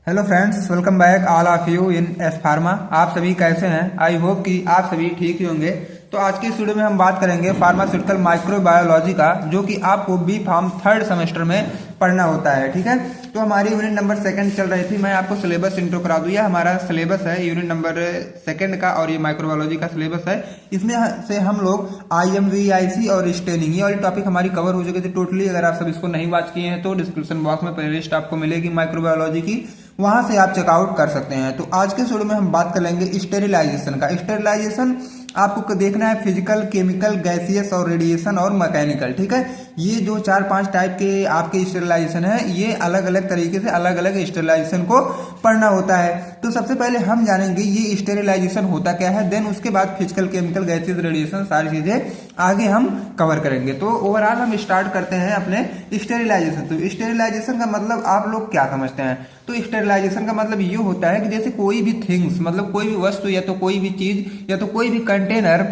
Hello friends, welcome back all of you in S pharma. आप सभी कैसे हैं? आई होप कि आप सभी ठीक ही होंगे। तो आज की इस वीडियो में हम बात करेंगे फार्मास्यूटिकल माइक्रोबायोलॉजी का, जो कि आपको बी फार्म थर्ड सेमेस्टर में पढ़ना होता है। ठीक है, तो हमारी यूनिट नंबर सेकंड चल रही थी। मैं आपको सिलेबस इंट्रो करा दूँ। हमारा सिलेबस है यूनिट नंबर सेकंड का, और ये माइक्रोबायोलॉजी का सिलेबस है। इसमें से हम लोग IMVIC और स्टेनिंग, ये वाली टॉपिक हमारी कवर हो चुकी थी टोटली। अगर आप सब इसको नहीं वॉच किए हैं तो डिस्क्रिप्शन बॉक्स में प्लेलिस्ट आपको मिलेगी माइक्रोबायोलॉजी की, वहां से आप चेकआउट कर सकते हैं। तो आज के वीडियो में हम बात कर लेंगे स्टेरिलाइजेशन का। स्टेरिलाइजेशन आपको देखना है फिजिकल, केमिकल, गैसियस और रेडिएशन और मैकेनिकल। ठीक है, ये जो 4-5 टाइप के आपके स्टेरिलाइजेशन है, ये अलग अलग तरीके से अलग अलग स्टेरिलाइजेशन को पढ़ना होता है। तो सबसे पहले हम जानेंगे ये स्टेरिलाइजेशन होता क्या है, देन उसके बाद फिजिकल, केमिकल, गैसियस, रेडिएशन सारी चीजें आगे हम कवर करेंगे। तो ओवरऑल हम स्टार्ट करते हैं अपने स्टेरिलाइजेशन। तो स्टेरिलाइजेशन का मतलब आप लोग क्या समझते हैं? तो स्टेरिलाइजेशन का मतलब ये होता है कि जैसे कोई भी थिंग्स, मतलब कोई भी वस्तु या तो कोई भी चीज या तो कोई भी कंटेनर,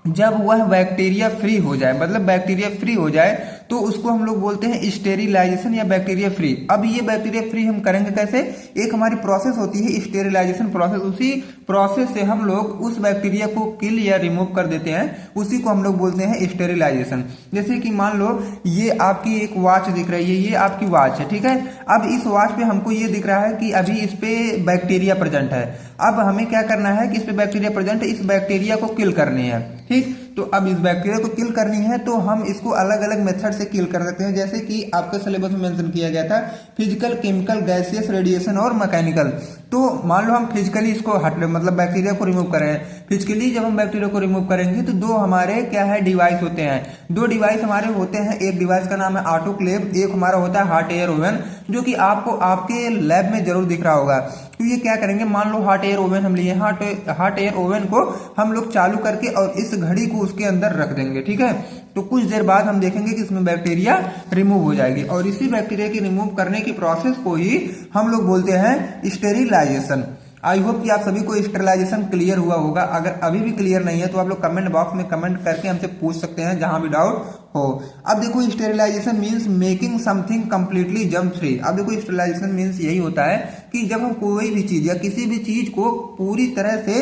जब वह बैक्टीरिया फ्री हो जाए, मतलब बैक्टीरिया फ्री हो जाए, तो उसको हम लोग बोलते हैं स्टेरिलाइजेशन या बैक्टीरिया फ्री। अब ये बैक्टीरिया फ्री हम करेंगे कैसे? एक हमारी प्रोसेस होती है स्टेरिलाइजेशन प्रोसेस। उसी प्रोसेस से हम लोग उस बैक्टीरिया को किल या रिमूव कर देते हैं, उसी को हम लोग बोलते हैं स्टेरिलाइजेशन। जैसे कि मान लो ये आपकी एक वॉच दिख रही है, ये आपकी वॉच है। ठीक है, अब इस वॉच पे हमको ये दिख रहा है कि अभी इस पे बैक्टीरिया प्रेजेंट है। अब हमें क्या करना है कि इस पे बैक्टीरिया प्रेजेंट है, इस बैक्टीरिया को किल करनी है। ठीक, तो अब इस बैक्टीरिया को किल करनी है तो हम इसको अलग अलग मेथड से किल कर सकते हैं। जैसे कि आपके सिलेबस में मेंशन किया गया था फिजिकल, केमिकल, गैसियस, रेडिएशन और मैकेनिकल। तो मान लो हम फिजिकली इसको मतलब बैक्टीरिया को रिमूव करें। फिजिकली जब हम बैक्टीरिया को रिमूव करेंगे तो दो हमारे क्या है डिवाइस होते हैं। दो डिवाइस हमारे होते हैं। एक डिवाइस का नाम है ऑटोक्लेव, एक हमारा होता है हॉट एयर ओवन, जो कि आपको आपके लैब में जरूर दिख रहा होगा। तो ये क्या करेंगे, मान लो हॉट एयर ओवन हम लिए, हॉट एयर ओवन को हम लोग चालू करके और इस घड़ी को उसके अंदर रख देंगे। ठीक है, तो कुछ देर बाद हम देखेंगे कि इसमें बैक्टीरिया रिमूव हो जाएगी, और इसी बैक्टीरिया की रिमूव करने की प्रोसेस को ही हम लोग बोलते हैं स्टेरिलाइजेशन। आई होप कि आप सभी को स्टेरिलाइजेशन क्लियर हुआ होगा। अगर अभी भी क्लियर नहीं है तो आप लोग कमेंट बॉक्स में कमेंट करके हमसे पूछ सकते हैं जहां भी डाउट हो। अब देखो, sterilisation means making something completely germ free. अब देखो, स्टेरिलाइजेशन मींस यही होता है कि जब हम कोई भी चीज या किसी भी चीज को पूरी तरह से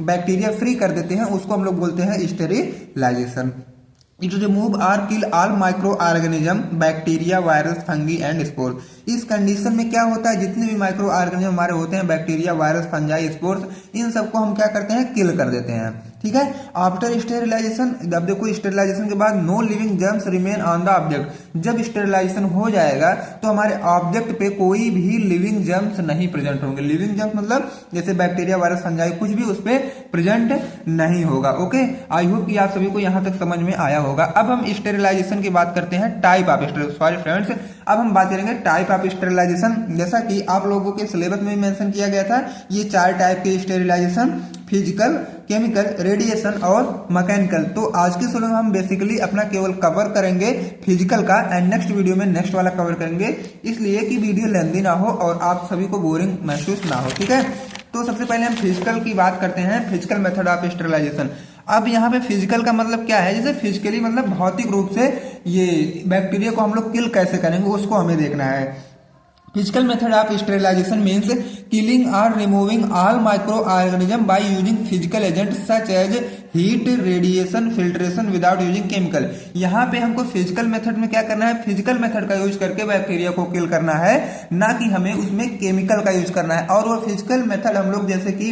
बैक्टीरिया फ्री कर देते हैं, उसको हम लोग बोलते हैं sterilisation. It remove or kill all micro organism, bacteria, virus, fungi and spore. इस कंडीशन में क्या होता है, जितने भी माइक्रो ऑर्गेनिज्म हमारे होते हैं, बैक्टीरिया, वायरस, फंजाई, स्पोर्स, इन सबको हम क्या करते हैं, किल कर देते हैं। ठीक है, आफ्टर स्टेरिलाइजेशन, अब देखो स्टेरिलाइजेशन के बाद no living germs remain on the object. जब स्टेरिलाइजेशन हो जाएगा तो हमारे ऑब्जेक्ट पे कोई भी लिविंग जर्म्स नहीं प्रेजेंट होंगे। लिविंग जर्म्स मतलब जैसे बैक्टीरिया, वायरस, फंजाई, कुछ भी उस पर प्रेजेंट नहीं होगा। ओके, आई होप कि आप सभी को यहां तक समझ में आया होगा। अब हम स्टेरिलाइजेशन की बात करते हैं, टाइप ऑफ सॉरी फ्रेंड्स, अब हम बात करेंगे टाइप ऑफ स्टेरिलाइजेशन। जैसा कि आप लोगों के सिलेबस में मेंशन किया गया था, ये 4 टाइप के स्टेरिलाइजेशन, फिजिकल, केमिकल, रेडिएशन और मैकेनिकल। तो आज के वीडियो में हम बेसिकली अपना केवल कवर करेंगे फिजिकल का, एंड नेक्स्ट वीडियो में नेक्स्ट वाला कवर करेंगे, इसलिए कि वीडियो लेंथी ना हो और आप सभी को बोरिंग महसूस ना हो। ठीक है, तो सबसे पहले हम फिजिकल की बात करते हैं, फिजिकल मेथड ऑफ स्टेरिलाइजेशन। अब यहाँ पे फिजिकल का मतलब क्या है, जैसे फिजिकली मतलब भौतिक रूप से ये बैक्टीरिया को हम लोग किल कैसे करेंगे उसको हमें देखना है। Physical method of sterilisation means killing और removing all micro organism by using physical agent such as heat, radiation, filtration without using chemical. यहाँ पे हमको फिजिकल मेथड में क्या करना है, फिजिकल मेथड का यूज करके बैक्टीरिया को किल करना है, ना कि हमें उसमें केमिकल का यूज करना है। और वो फिजिकल मेथड हम लोग जैसे कि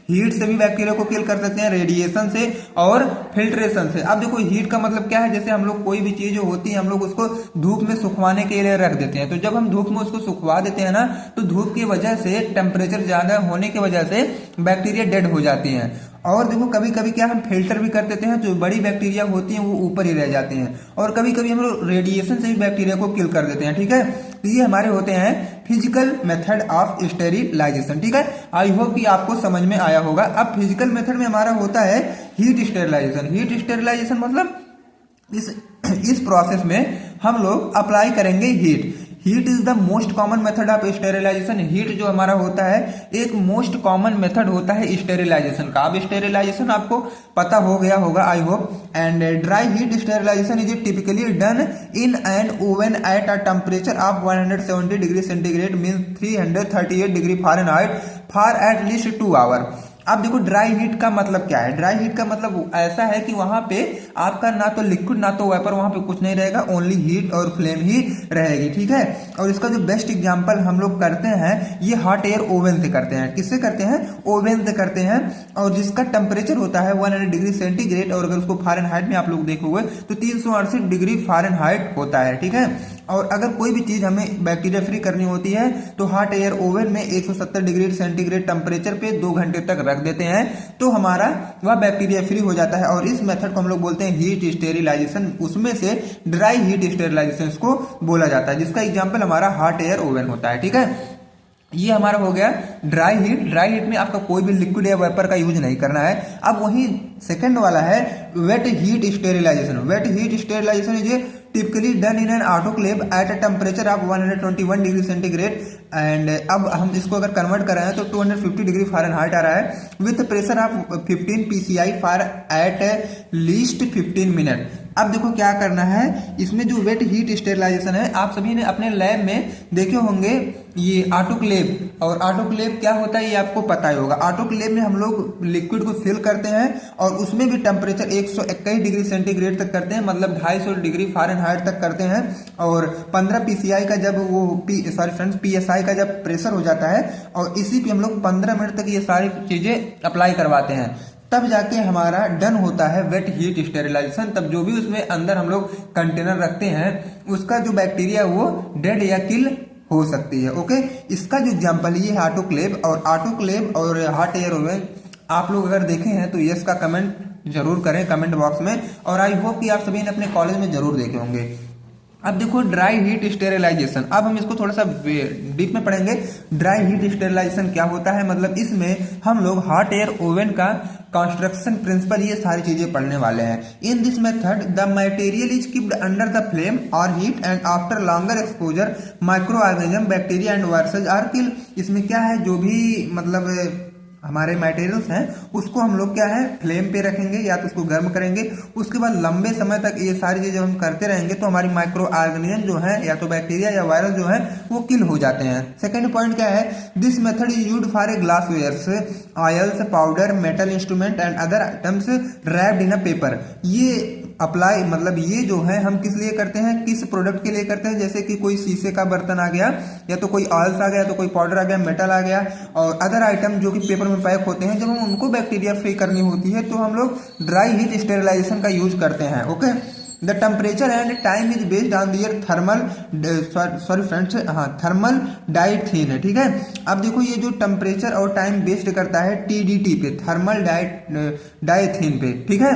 हीट से भी बैक्टीरिया को किल कर सकते हैं, रेडिएशन से और फिल्ट्रेशन से। अब देखो, हीट का मतलब क्या है, जैसे हम लोग कोई भी चीज होती है हम लोग उसको धूप में सुखवाने के लिए रख देते हैं। तो जब हम धूप में उसको सुखवा देते हैं ना, तो धूप की वजह से, टेम्परेचर ज्यादा होने की वजह से बैक्टीरिया डेड हो जाती हैं। और देखो, कभी कभी क्या हम फिल्टर भी कर देते हैं, जो बड़ी बैक्टीरिया होती हैं वो ऊपर ही रह जाती हैं, और कभी कभी हम लोग रेडिएशन से भी बैक्टीरिया को किल कर देते हैं। ठीक है, तो ये हमारे होते हैं फिजिकल मेथड ऑफ स्टेरिलाइजेशन। ठीक है, आई होप कि आपको समझ में आया होगा। अब फिजिकल मेथड में हमारा होता है हीट स्टेरिलाइजेशन। हीट स्टेरिलाइजेशन मतलब इस प्रोसेस में हम लोग अप्लाई करेंगे heat. Heat is the most common method of sterilisation. Heat जो हमारा होता है एक मोस्ट कॉमन मेथड होता है स्टेरिलाइजेशन का। अब स्टेरिलाइजेशन आपको पता हो गया होगा I hope. And dry heat sterilisation is typically done in an oven at a temperature of 170 degree centigrade mean 338 degree fahrenheit for at least 2 hour. अब देखो ड्राई हीट का मतलब क्या है। ड्राई हीट का मतलब ऐसा है कि वहां पे आपका ना तो लिक्विड ना तो वेपर, वहां पे कुछ नहीं रहेगा, ओनली हीट और फ्लेम ही रहेगी, ठीक है। और इसका जो बेस्ट एग्जांपल हम लोग करते हैं ये हॉट एयर ओवन से करते हैं। किससे करते हैं? ओवन से करते हैं। और जिसका टेम्परेचर होता है 100 डिग्री सेंटीग्रेड और अगर उसको फ़ारेनहाइट में आप लोग देखोगे तो 368 डिग्री फ़ारेनहाइट होता है, ठीक है। और अगर कोई भी चीज हमें बैक्टीरिया फ्री करनी होती है तो हॉट एयर ओवन में 170 डिग्री सेंटीग्रेड टेम्परेचर पे 2 घंटे तक रख देते हैं तो हमारा वह बैक्टीरिया फ्री हो जाता है। और इस मेथड को हम लोग बोलते हैं हीट स्टेरिलाइजेशन। उसमें से ड्राई हीट स्टेरिलाइजेशन को बोला जाता है, जिसका एग्जाम्पल हमारा हॉट एयर ओवन होता है, ठीक है। ये हमारा हो गया ड्राई हीट। ड्राई हीट में आपका कोई भी लिक्विड या वेपर का यूज नहीं करना है। अब वही सेकंड वाला है wet heat sterilisation. Wet heat sterilisation is typically done in an autoclave at a temperature of 121 degree centigrade. And अब हम इसको अगर कन्वर्ट कर रहे हैं तो 250 डिग्री फ़ारेनहाइट आ रहा है with pressure of 15 psi for at least 15 minute. अब देखो क्या करना है इसमें जो वेट हीट स्टेरिलाइजेशन है, आप सभी ने अपने लैब में देखे होंगे ये ऑटोक्लेव। और ऑटोक्लेव क्या होता है ये आपको पता ही होगा। ऑटोक्लेव में हम लोग लिक्विड को फिल करते हैं और उसमें भी टेम्परेचर 121 डिग्री सेंटीग्रेड तक करते हैं, मतलब 250 डिग्री फ़ारेनहाइट तक करते हैं। और 15 psi का जब वो psi का जब प्रेशर हो जाता है और इसी पे हम लोग 15 मिनट तक ये सारी चीजें अप्लाई करवाते हैं, तब जाके हमारा डन होता है वेट हीट स्टेरिलाइजेशन। तब जो भी उसमें अंदर हम लोग कंटेनर रखते हैं उसका जो बैक्टीरिया वो डेड या किल हो सकती है, ओके। इसका जो एग्जांपल ये ऑटोक्लेव और हॉट एयर ओवन आप लोग अगर देखे हैं तो यस का कमेंट जरूर करें कमेंट बॉक्स में। और आई होप कि आप सभी ने अपने कॉलेज में जरूर देखे होंगे। अब देखो ड्राई हीट स्टेरिलाइजेशन, अब हम इसको थोड़ा सा डीप में पढ़ेंगे। ड्राई हीट स्टेरिलाइजेशन क्या होता है, मतलब इसमें हम लोग हॉट एयर ओवन का कंस्ट्रक्शन प्रिंसिपल ये सारी चीजें पढ़ने वाले हैं। In this method the material is keeped under the flame और heat and after longer exposure micro organism bacteria and viruses are kill. इसमें क्या है जो भी मतलब हमारे मटेरियल्स हैं उसको हम लोग क्या है फ्लेम पे रखेंगे या तो उसको गर्म करेंगे, उसके बाद लंबे समय तक ये सारी चीजें हम करते रहेंगे तो हमारी माइक्रो ऑर्गेनिज्म जो है या तो बैक्टीरिया या वायरस जो है वो किल हो जाते हैं। सेकंड पॉइंट क्या है, this method is used for a glass wares oils powder metal instrument and other items wrapped in a paper. ये अप्लाई मतलब ये जो है हम किस लिए करते हैं, किस प्रोडक्ट के लिए करते हैं, जैसे कि कोई शीशे का बर्तन आ गया या तो कोई ऑयल्स आ गया तो कोई पाउडर आ गया, मेटल आ गया और अदर आइटम जो कि पेपर में पैक होते हैं, जब हम उनको बैक्टीरिया फ्री करनी होती है तो हम लोग ड्राई हीट स्टेरिलाइजेशन का यूज करते हैं, okay. The temperature and time is based on their thermal डाइथीन है, ठीक है। अब देखो ये जो टेम्परेचर और टाइम बेस्ड करता है TDT पे, थर्मल डाइथीन पे, ठीक है।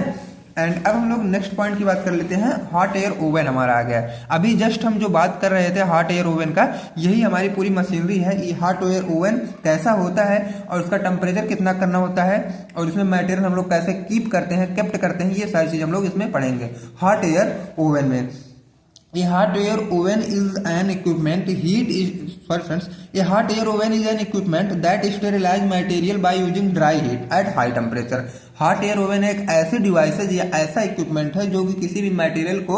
एंड अब हम लोग नेक्स्ट पॉइंट की बात कर लेते हैं। हॉट एयर ओवन हमारा आ गया। अभी जस्ट हम जो बात कर रहे थे हॉट एयर ओवन का, यही हमारी पूरी मशीनरी है। ये हॉट एयर ओवन कैसा होता है और उसका टेम्परेचर कितना करना होता है और इसमें मटेरियल हम लोग कैसे कीप करते हैं, केप्ट करते हैं, ये सारी चीज हम लोग इसमें पढ़ेंगे हॉट एयर ओवन में। A hot air oven is an equipment a hot air oven is an equipment that sterilize material by using dry heat at high temperature। Hot air oven एक ऐसे डिवाइसेज या ऐसा equipment है जो कि किसी भी मटेरियल को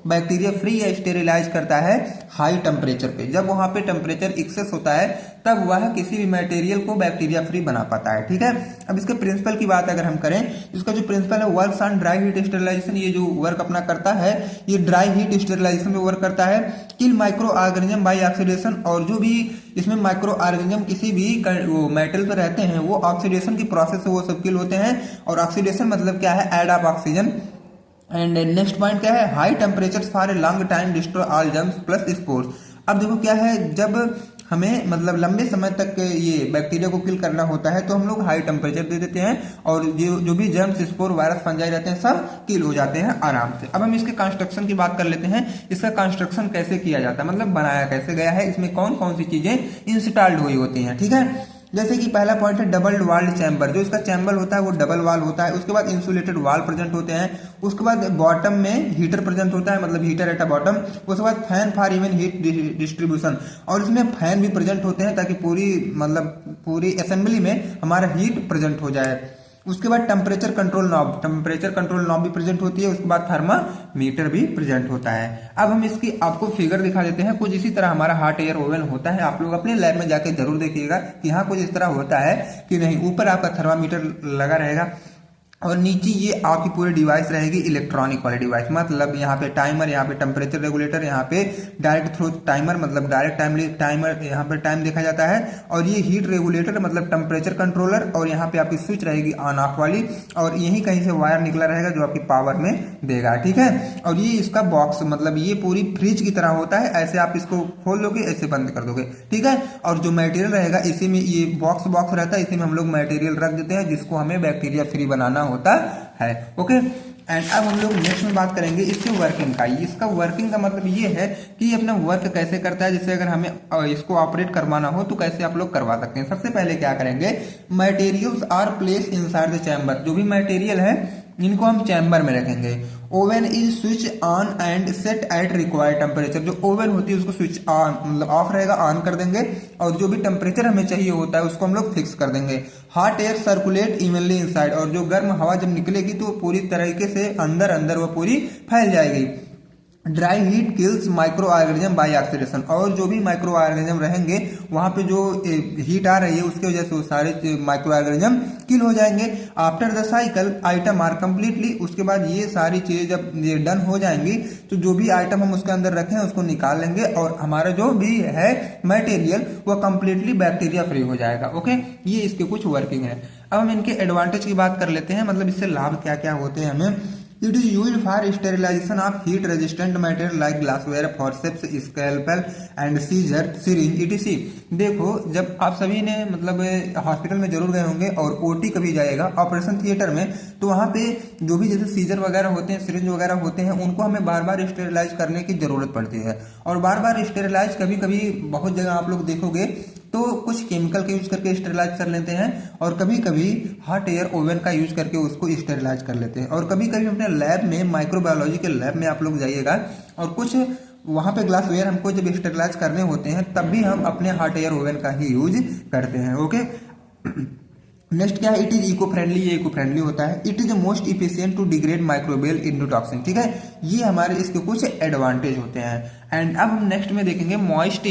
बैक्टीरिया फ्री या स्टेरिलाइज करता है हाई टेम्परेचर पे। जब वहां पे टेम्परेचर एक्सेस होता है तब वह किसी भी मटेरियल को बैक्टीरिया फ्री बना पाता है, ठीक है। अब इसके प्रिंसिपल की बात अगर हम करें, इसका जो प्रिंसिपल है works on dry heat sterilisation, ये जो वर्क अपना करता है ये ड्राई हीट स्टेरिलाइजेशन में वर्क करता है। Kill micro organism by oxidation, और जो भी इसमें माइक्रो ऑर्गेनिज्म किसी भी मेटल पे रहते हैं वो ऑक्सीडेशन की प्रोसेस से वो सब किल होते हैं। और ऑक्सीडेशन मतलब क्या है, add of oxygen. And next point क्या है, high temperature for a long time destroy all germs plus spores. अब देखो क्या है, जब हमें मतलब लंबे समय तक ये बैक्टीरिया को किल करना होता है तो हम लोग हाई टेम्परेचर दे देते हैं और जो भी जर्म्स स्पोर वायरस फंजाई रहते हैं सब किल हो जाते हैं आराम से। अब हम इसके कंस्ट्रक्शन की बात कर लेते हैं। इसका कंस्ट्रक्शन कैसे किया जाता है, मतलब बनाया कैसे गया है, इसमें कौन कौन सी चीजें इंस्टॉल्ड हुई होती हैं, ठीक है। जैसे कि पहला पॉइंट है डबल वाल्ड चैम्बर, जो इसका चैम्बर होता है वो डबल वाल होता है। उसके बाद इंसुलेटेड वाल प्रेजेंट होते हैं। उसके बाद बॉटम में हीटर प्रेजेंट होता है, मतलब हीटर एट अ बॉटम। उसके बाद fan for even heat distribution, और इसमें फैन भी प्रेजेंट होते हैं ताकि पूरी असेंबली में हमारा हीट प्रेजेंट हो जाए। उसके बाद टेम्परेचर कंट्रोल नॉब भी प्रेजेंट होती है। उसके बाद थर्मामीटर भी प्रेजेंट होता है। अब हम इसकी आपको फिगर दिखा देते हैं। कुछ इसी तरह हमारा हॉट एयर ओवन होता है। आप लोग अपने लैब में जाके जरूर देखिएगा कि हाँ कुछ इस तरह होता है कि नहीं। ऊपर आपका थर्मामीटर लगा रहेगा और नीचे ये आपकी पूरी डिवाइस रहेगी इलेक्ट्रॉनिक वाली डिवाइस, मतलब यहाँ पे टाइमर, यहाँ पे टेम्परेचर रेगुलेटर, यहाँ पे डायरेक्ट थ्रो टाइमर, मतलब डायरेक्ट टाइमर, यहाँ पे टाइम देखा जाता है। और ये हीट रेगुलेटर मतलब टेम्परेचर कंट्रोलर, और यहाँ पे आपकी स्विच रहेगी ऑन ऑफ वाली, और यही कहीं से वायर निकला रहेगा जो आपकी पावर में देगा, ठीक है। और ये इसका बॉक्स, मतलब ये पूरी फ्रिज की तरह होता है। ऐसे आप इसको खोल लोगे, ऐसे बंद कर दोगे, ठीक है। और जो मटेरियल रहेगा इसी में, ये बॉक्स रहता है, इसी में हम लोग मटेरियल रख देते हैं जिसको हमें बैक्टीरिया फ्री बनाना होता है। ओके, एंड अब हम लोग नेक्स्ट में बात करेंगे इसके वर्किंग का। इसका वर्किंग का मतलब ये है कि ये अपना वर्क कैसे करता है। जैसे अगर हमें इसको ऑपरेट करवाना हो तो कैसे आप लोग करवा सकते हैं। सबसे पहले क्या करेंगे, materials are place inside the chamber. जो भी मटेरियल है इनको हम चैम्बर में रखेंगे। Oven is switch on and set at required temperature. जो ओवन होती है उसको स्विच ऑन मतलब ऑफ रहेगा, ऑन कर देंगे, और जो भी टेम्परेचर हमें चाहिए होता है उसको हम लोग फिक्स कर देंगे। Hot air circulate evenly inside, और जो गर्म हवा जब निकलेगी तो पूरी तरीके से अंदर अंदर वो पूरी फैल जाएगी। Dry heat kills micro organism by oxidation, और जो भी माइक्रो ऑर्गेनिज्म रहेंगे वहां पे जो हीट आ रही है उसके वजह से वो सारे माइक्रो ऑर्गेनिज्म किल हो जाएंगे। After the cycle item are completely, उसके बाद ये सारी चीजें जब ये डन हो जाएंगी तो जो भी आइटम हम उसके अंदर रखें उसको निकाल लेंगे, और हमारा जो भी है मटेरियल वो कंप्लीटली बैक्टीरिया फ्री हो जाएगा। ओके, ये इसके कुछ वर्किंग है। अब हम इनके एडवांटेज की बात कर लेते हैं, मतलब इससे लाभ क्या क्या होते हैं हमें। It is used for sterilization of heat-resistant material like glassware, forceps, scalpel and scissor, syringe, etc. देखो, जब आप सभी ने मतलब हॉस्पिटल में जरूर गए होंगे और ओटी कभी जाएगा ऑपरेशन थिएटर में, तो वहाँ पे जो भी जैसे सीजर वगैरह होते हैं, सिरिंज वगैरह होते हैं, उनको हमें बार बार स्टेरिलाइज करने की जरूरत पड़ती है। और बार बार स्टेरिलाइज कभी कभी बहुत जगह आप लोग देखोगे तो कुछ केमिकल का यूज करके स्टेरिलाइज कर लेते हैं, और कभी कभी हॉट एयर ओवन का यूज करके उसको स्टेरिलाइज कर लेते हैं। और कभी कभी अपने लैब में, माइक्रोबायोलॉजी के लैब में आप लोग जाइएगा और कुछ वहां पे ग्लासवेयर हमको जब स्टेरिलाइज करने होते हैं तब भी हम अपने हॉट एयर ओवन का ही यूज करते हैं। ओके, नेक्स्ट क्या है, इट इज इको फ्रेंडली। ये इको फ्रेंडली होता है। It is most efficient to degrade microbial endotoxin, ठीक है। ये हमारे इसके कुछ एडवांटेज होते हैं। एंड अब हम नेक्स्ट में देखेंगे मॉइस्ट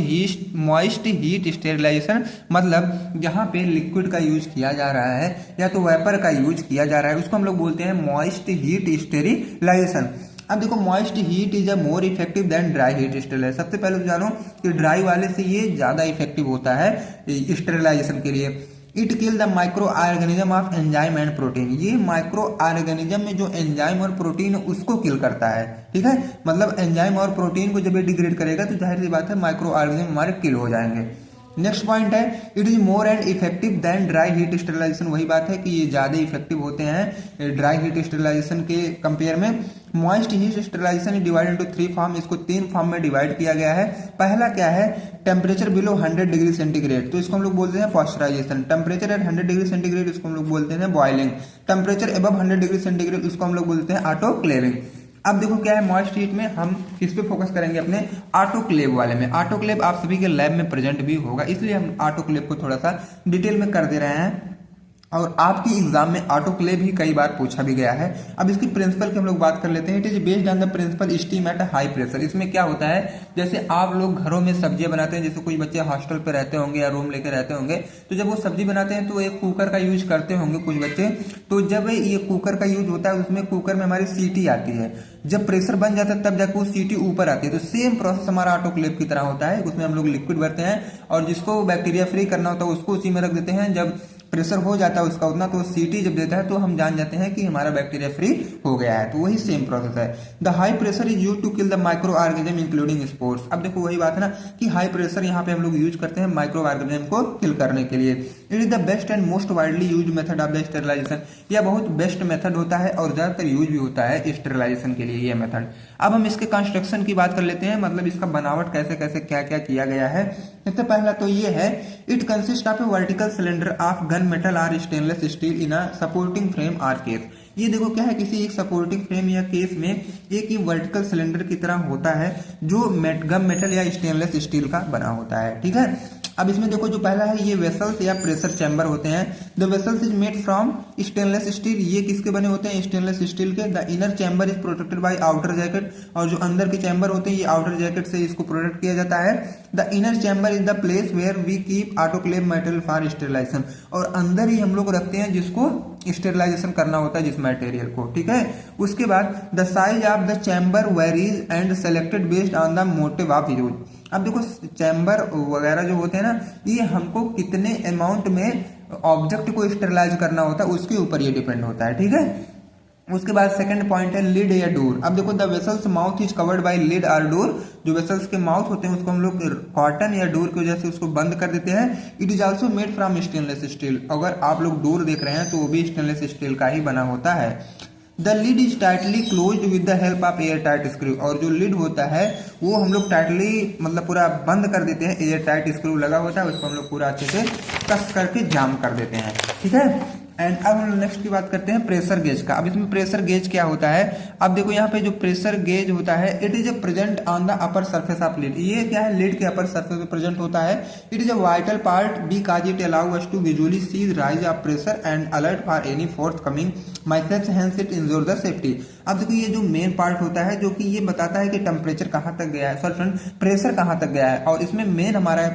हीट स्टेरिलाइजेशन, मतलब जहां पे लिक्विड का यूज किया जा रहा है या तो वेपर का यूज किया जा रहा है उसको हम लोग बोलते हैं मॉइस्ट हीट स्टेरिलाइजेशन। अब देखो, moist heat is a more effective than dry heat sterilisation. सबसे पहले तो जानो कि ड्राई वाले से ये ज्यादा इफेक्टिव होता है स्टेरिलाइजेशन के लिए। It kill the micro organism of enzyme and protein. ये माइक्रो ऑर्गेनिज्म में जो एंजाइम और प्रोटीन उसको किल करता है, ठीक है। मतलब एंजाइम और प्रोटीन को जब ये डिग्रेड करेगा तो जाहिर सी बात है माइक्रो ऑर्गेनिज्म हमारे किल हो जाएंगे। नेक्स्ट पॉइंट है, it is more and effective than dry heat sterilisation. वही बात है कि ये ज्यादा इफेक्टिव होते हैं ड्राई हीट स्टेरिलाइजेशन के कंपेयर में। Moist heat sterilisation is divided into 3 form. इसको 3 फॉर्म में डिवाइड किया गया है। पहला क्या है, टेम्परेचर बिलो 100 डिग्री सेंटीग्रेड, तो इसको हम लोग बोलते हैं pasteurisation. Temperature at 100 degree centigrade इसको हम लोग बोलते हैं boiling. Temperature above 100 degree centigrade इसको हम लोग बोलते हैं ऑटोक्लेविंग। अब देखो क्या है, मॉइस्ट हीट में हम किस पे फोकस करेंगे, अपने ऑटोक्लेव वाले में। ऑटोक्लेव आप सभी के लैब में प्रेजेंट भी होगा, इसलिए हम ऑटोक्लेव को थोड़ा सा डिटेल में कर दे रहे हैं। और आपकी एग्जाम में ऑटोक्लेव ही कई बार पूछा भी गया है। अब इसकी प्रिंसिपल की हम लोग बात कर लेते हैं। It is based on the principle steam at high pressure. इसमें क्या होता है, जैसे आप लोग घरों में सब्जियां बनाते हैं, जैसे कुछ बच्चे हॉस्टल पे रहते होंगे या रूम लेके रहते होंगे, तो जब वो सब्जी बनाते हैं तो एक कुकर का यूज करते होंगे कुछ बच्चे। तो जब ये कुकर का यूज होता है उसमें कुकर में हमारी सीटी आती है, जब प्रेशर बन जाता है तब जाकर वो सीटी ऊपर आती है। तो सेम प्रोसेस हमारा ऑटोक्लेव की तरह होता है। उसमें हम लोग लिक्विड भरते हैं और जिसको बैक्टीरिया फ्री करना होता है उसको उसी में रख देते हैं। जब प्रेशर हो जाता है उसका उतना, तो सीटी जब देता है तो हम जान जाते हैं कि हमारा बैक्टीरिया फ्री हो गया है। तो वही सेम प्रोसेस है। The high pressure is use to kill the micro organism including spores. अब देखो वही बात है ना कि हाई प्रेशर यहाँ पे हम लोग यूज करते हैं माइक्रो ऑर्गेनिज्म को किल करने के लिए। It is the best and most widely use method of the sterilisation. यह बहुत बेस्ट मेथड होता है और ज्यादातर यूज भी होता है स्टेरिलाइजेशन के लिए ये मेथड। अब हम इसके कंस्ट्रक्शन की बात कर लेते हैं, मतलब इसका बनावट कैसे कैसे क्या क्या किया गया है। सबसे पहला तो ये है, it consist of a vertical cylinder of gun metal और stainless steel in a supporting frame और केस। ये देखो क्या है, किसी एक सपोर्टिंग फ्रेम या केस में एक ही वर्टिकल सिलेंडर की तरह होता है जो गम मेटल या स्टेनलेस स्टील का बना होता है, ठीक है। अब इसमें देखो जो पहला है, ये वेसल्स या प्रेशर चैम्बर होते हैं। The vessels is made from stainless steel. ये किसके बने होते हैं? स्टेनलेस स्टील के। The inner chamber is protected by outer jacket. और जो अंदर के चैम्बर होते हैं ये आउटर जैकेट से इसको प्रोटेक्ट किया जाता है। The inner chamber is the place where we keep autoclave material for sterilisation. और अंदर ही हम लोग रखते हैं जिसको स्टेरिलाइजेशन करना होता है जिस मटेरियल को, ठीक है। उसके बाद the size of the chamber varies and selected based on the motive of use. अब देखो चैम्बर वगैरह जो होते हैं ना, ये हमको कितने अमाउंट में ऑब्जेक्ट को स्टेरिलाइज करना होता है उसके ऊपर ये डिपेंड होता है, ठीक है। उसके बाद सेकंड पॉइंट है लिड या डोर। अब देखो the vessels mouth is covered by lid और डोर। जो वेसल्स के माउथ होते हैं उसको हम लोग कॉटन या डोर की वजह से उसको बंद कर देते हैं। It is also made from stainless steel. अगर आप लोग डोर देख रहे हैं तो वो भी स्टेनलेस स्टील का ही बना होता है। The lid is tightly closed with the help of air tight screw. और जो लिड होता है वो हम लोग टाइटली मतलब पूरा बंद कर देते हैं। एयर टाइट स्क्रू लगा होता है उसको हम लोग पूरा अच्छे से कस करके जाम कर देते हैं, ठीक है। एंड अब हम नेक्स्ट की बात करते हैं प्रेशर गेज का। अब इसमें प्रेशर गेज क्या होता है? अब देखो यहाँ पे जो प्रेशर गेज होता है, it is a present on the upper surface of lid. ये क्या है? लिड के अपर सरफेस पे प्रेजेंट होता है। It is a vital part because it allow us to visually see rise of pressure and alert for any forthcoming mishaps, hence it ensure the safety. अब देखो ये जो main part होता है जो कि ये बताता है कि टेम्परेचर कहाँ तक गया है, सॉरी फ्रेंड प्रेशर कहाँ तक गया है। और इसमें मेन हमारा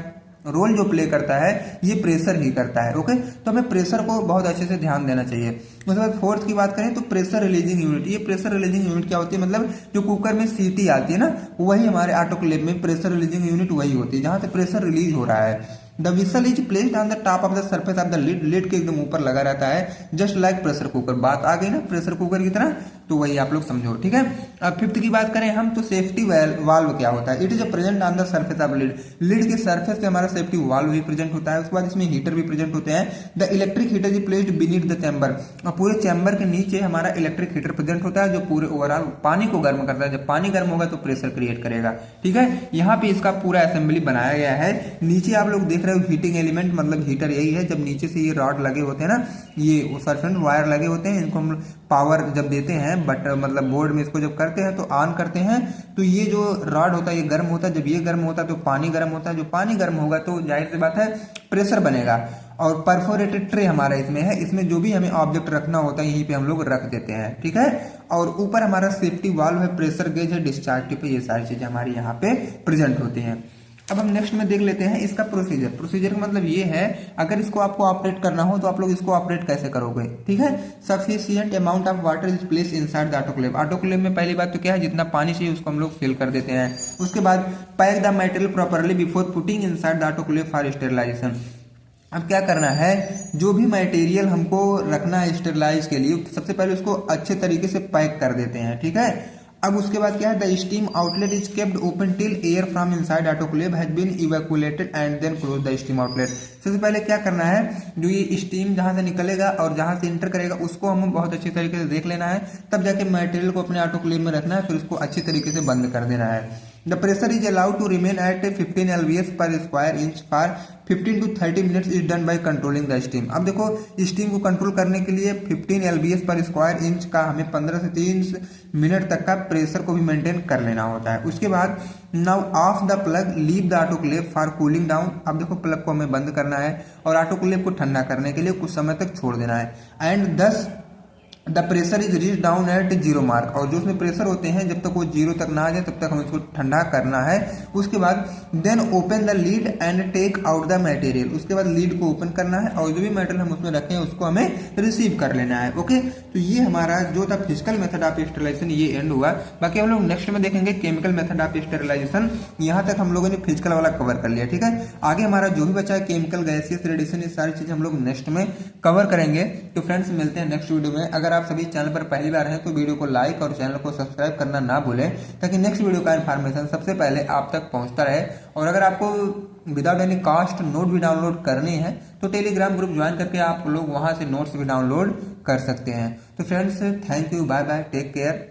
रोल जो प्ले करता है ये प्रेशर ही करता है, ओके। तो हमें प्रेशर को बहुत अच्छे से ध्यान देना चाहिए। उसके बाद फोर्थ की बात करें तो प्रेशर रिलीजिंग यूनिट। ये प्रेशर रिलीजिंग यूनिट क्या होती है? मतलब जो कुकर में सीटी आती है ना, वही हमारे ऑटोक्लेव में प्रेशर रिलीजिंग यूनिट वही होती है जहां से प्रेशर रिलीज हो रहा है। The whistle is placed on the top of the surface of the lid. Lid के एकदम ऊपर लगा रहता है, जस्ट लाइक प्रेशर कुकर। बात आ गई ना प्रेशर कुकर की तरह, तो वही आप लोग समझो, ठीक है। अब फिफ्थ की बात करें हम तो सेफ्टी वाल्व क्या होता है? It is present on the surface of lid. Lid के सरफेस पे हमारा सेफ्टी वाल्व भी प्रेजेंट होता है। उसके बाद इसमें हीटर भी प्रेजेंट होते हैं। The electric heater is placed beneath the chamber. और पूरे चैम्बर के नीचे हमारा इलेक्ट्रिक हीटर प्रेजेंट होता है जो पूरे ओवरऑल पानी को गर्म करता है। जब पानी गर्म होगा तो प्रेशर क्रिएट करेगा, ठीक है। यहाँ पे इसका पूरा असेंबली बनाया गया है। नीचे आप लोग देख रहे हो हीटिंग एलिमेंट, मतलब हीटर यही है। जब नीचे से ये रॉड लगे होते हैं ना, ये सरफेस वायर लगे होते हैं, इनको हम पावर जब देते हैं बट मतलब बोर्ड में इसको जब करते हैं तो ऑन करते हैं तो ये जो रॉड होता है ये गर्म होता है। जब ये गर्म होता है तो पानी गर्म होता है। जो पानी गर्म होगा तो जाहिर सी बात है प्रेशर बनेगा। और परफोरेटेड ट्रे हमारा इसमें है। इसमें जो भी हमें ऑब्जेक्ट रखना होता है यहीं पे हम लोग रख देते हैं, ठीक है। और ऊपर हमारा सेफ्टी वाल्व है, प्रेशर गेज है, डिस्चार्ज टिप है। ये सारी चीजें हमारी यहाँ पे प्रेजेंट होती हैं। अब हम नेक्स्ट में देख लेते हैं इसका प्रोसीजर। प्रोसीजर का मतलब ये है, अगर इसको आपको ऑपरेट करना हो तो आप लोग इसको ऑपरेट कैसे करोगे, ठीक है। Sufficient amount of water is place inside the autoclave. Autoclave में पहली बात तो क्या है, जितना पानी चाहिए उसको हम लोग फिल कर देते हैं। उसके बाद pack the material properly before putting inside the autoclave for sterilisation. अब क्या करना है, जो भी मटेरियल हमको रखना है स्टेरिलाइज के लिए, सबसे पहले उसको अच्छे तरीके से पैक कर देते हैं, ठीक है। अब उसके बाद क्या है, the steam outlet is kept open till air from inside autoclave has been evacuated and then close the steam outlet. सबसे पहले क्या करना है, जो ये स्टीम जहां से निकलेगा और जहां से इंटर करेगा उसको हमें बहुत अच्छे तरीके से देख लेना है, तब जाके मटेरियल को अपने ऑटोक्लेव में रखना है, फिर उसको अच्छी तरीके से बंद कर देना है। The pressure is allowed to remain at 15 lbs per square inch for 15 to 30 minutes is done by controlling the steam। अब देखो स्टीम को कंट्रोल करने के लिए 15 lbs पर स्क्वायर इंच का हमें 15 से 30 मिनट तक का प्रेशर को भी मेंटेन कर लेना होता है। उसके बाद now of the plug leave the autoclave for cooling down. अब देखो प्लग को हमें बंद करना है और ऑटोक्लेव को ठंडा करने के लिए कुछ समय तक छोड़ देना है। And thus the pressure is reach down at zero mark. और जो उसमें प्रेशर होते हैं जब तक वो जीरो तक ना आ जाए तब तक हमें उसको ठंडा करना है। उसके बाद then open the lid and take out the material. उसके बाद लीड को ओपन करना है और जो भी मटेरियल हम उसमें रखें उसको हमें रिसीव कर लेना है, ओके। तो ये हमारा जो था फिजिकल मेथड ऑफ स्टेरिलाइजेशन ये एंड हुआ। बाकी हम लोग नेक्स्ट में देखेंगे केमिकल मेथड ऑफ स्टेरिलाइजेशन। यहाँ तक हम लोगों ने फिजिकल वाला कवर कर लिया, ठीक है। आगे हमारा जो भी बचा है केमिकल, गैसियस, रेडिएशन, ये सारी चीजें हम लोग नेक्स्ट में कवर करेंगे। तो फ्रेंड्स मिलते हैं नेक्स्ट वीडियो में। अगर अगर आप सभी चैनल पर पहली बार हैं तो वीडियो को लाइक और चैनल को सब्सक्राइब करना ना भूलें, ताकि नेक्स्ट वीडियो का इन्फॉर्मेशन सबसे पहले आप तक पहुंचता रहे। और अगर आपको विदाउट एनी कॉस्ट नोट भी डाउनलोड करनी है तो टेलीग्राम ग्रुप ज्वाइन करके आप लोग वहां से नोट्स भी डाउनलोड कर सकते हैं। तो friends, thank you, bye bye, take care.